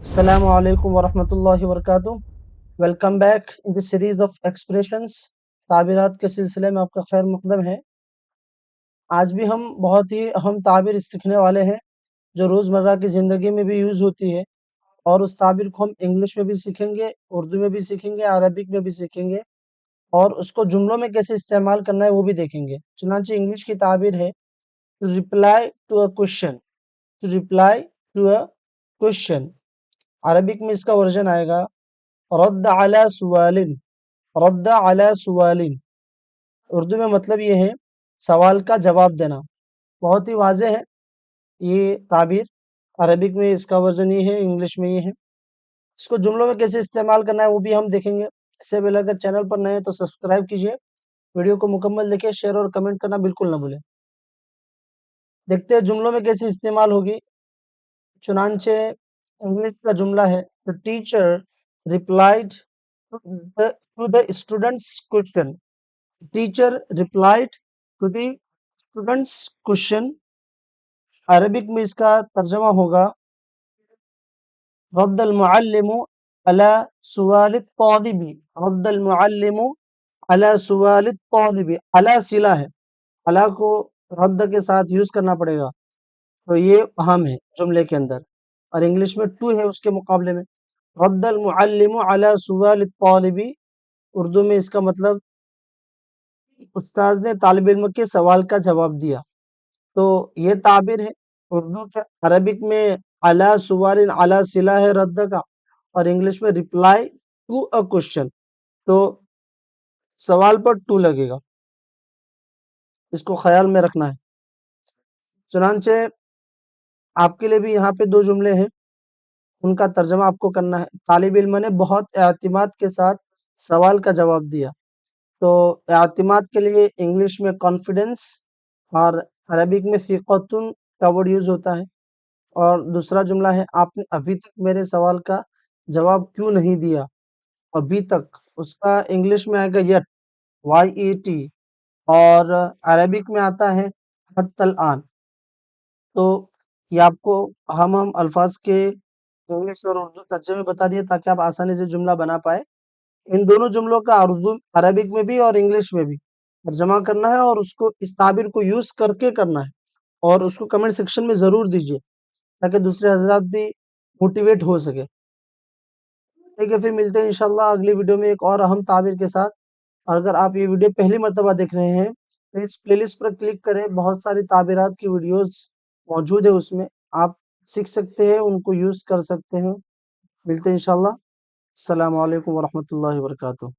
Assalamu alaikum wa rahmatullahi wa barakatuh. Welcome back in the series of expressions. ताबीरात के सिलसिले में आपका खैर मकदम है। आज भी हम बहुत ही अहम ताबीर सीखने वाले हैं जो रोज़मर्रा की ज़िंदगी में भी यूज़ होती है, और उस ताबीर को हम इंग्लिश में भी सीखेंगे, उर्दू में भी सीखेंगे, अरबिक में भी सीखेंगे, और उसको जुमलों में कैसे इस्तेमाल करना है वो भी देखेंगे। चुनांचे इंग्लिश की ताबीर है to reply to a question. To reply to a question. Arabic में इसका वर्जन आएगा रद्द अला सुवालिन। रद्द अला सुवालिन। उर्दू में मतलब ये है सवाल का जवाब देना। बहुत ही वाज़ेह है ये ताबीर। अरबिक में इसका वर्जन ये है, इंग्लिश में ये है। इसको जुमलों में कैसे इस्तेमाल करना है वो भी हम देखेंगे। इससे पहले अगर चैनल पर नए हैं तो सब्सक्राइब कीजिए, वीडियो को मुकम्मल देखिए, शेयर और कमेंट करना बिल्कुल ना भूलें। देखते हैं जुमलों में कैसे इस्तेमाल होगी। चुनांचे इंग्लिश का जुमला है the teacher replied to the students question. Teacher replied to the students question. Arabic में इसका तर्जमा होगा रद्दल मुअल्लिमु अला सुवालित तालिबी। रद्दल मुअल्लिमु अला सुवालित तालिबी। अला सिला है, अला को रद्द के साथ यूज करना पड़ेगा, तो ये अहम है जुमले के अंदर। और इंग्लिश में टू है उसके मुकाबले में। रद्दल मुअल्लिमु अला सुवालित तालिबी। उर्दू में इसका मतलब उस्ताद ने तालिब इल्म के सवाल का जवाब दिया। तो ये ताबीर है उर्दू के। अरबिक में अला सुवालिन, अला सिला है रद्द का, और इंग्लिश में रिप्लाई टू अ क्वेश्चन, तो सवाल पर टू लगेगा। इसको ख्याल में रखना है। चुनांचे आपके लिए भी यहाँ पे दो जुमले हैं, उनका तर्जमा आपको करना है। तालिब इल्म ने बहुत एअतिमाद के साथ सवाल का जवाब दिया। तो एअतिमाद के लिए इंग्लिश में कॉन्फिडेंस, और अरबिक में सिक़तुन का वर्ड यूज होता है। और दूसरा जुमला है आपने अभी तक मेरे सवाल का जवाब क्यों नहीं दिया। अभी तक, उसका इंग्लिश में आएगा येट, YET, और अरबिक में आता है हत्तल आन। तो ये आपको हम अल्फाज के इंग्लिश और उर्दू तर्जमे बता दिए ताकि आप आसानी से जुमला बना पाए। इन दोनों जुमलों का उर्दू अरबिक में भी और इंग्लिश में भी तर्जमा करना है, और उसको इस ताबीर को यूज करके करना है, और उसको कमेंट सेक्शन में ज़रूर दीजिए ताकि दूसरे हज़रात भी मोटिवेट हो सके। ठीक है, फिर मिलते हैं इंशाल्लाह अगली वीडियो में एक और अहम ताबीर के साथ। और अगर आप ये वीडियो पहली मर्तबा देख रहे हैं तो इस प्लेलिस्ट पर क्लिक करें, बहुत सारी ताबीरात की वीडियोस मौजूद है, उसमें आप सीख सकते हैं, उनको यूज़ कर सकते हैं। मिलते हैं इंशाल्लाह। अस्सलामु अलैकुम वरहमतुल्लाहि वबरकातुहू।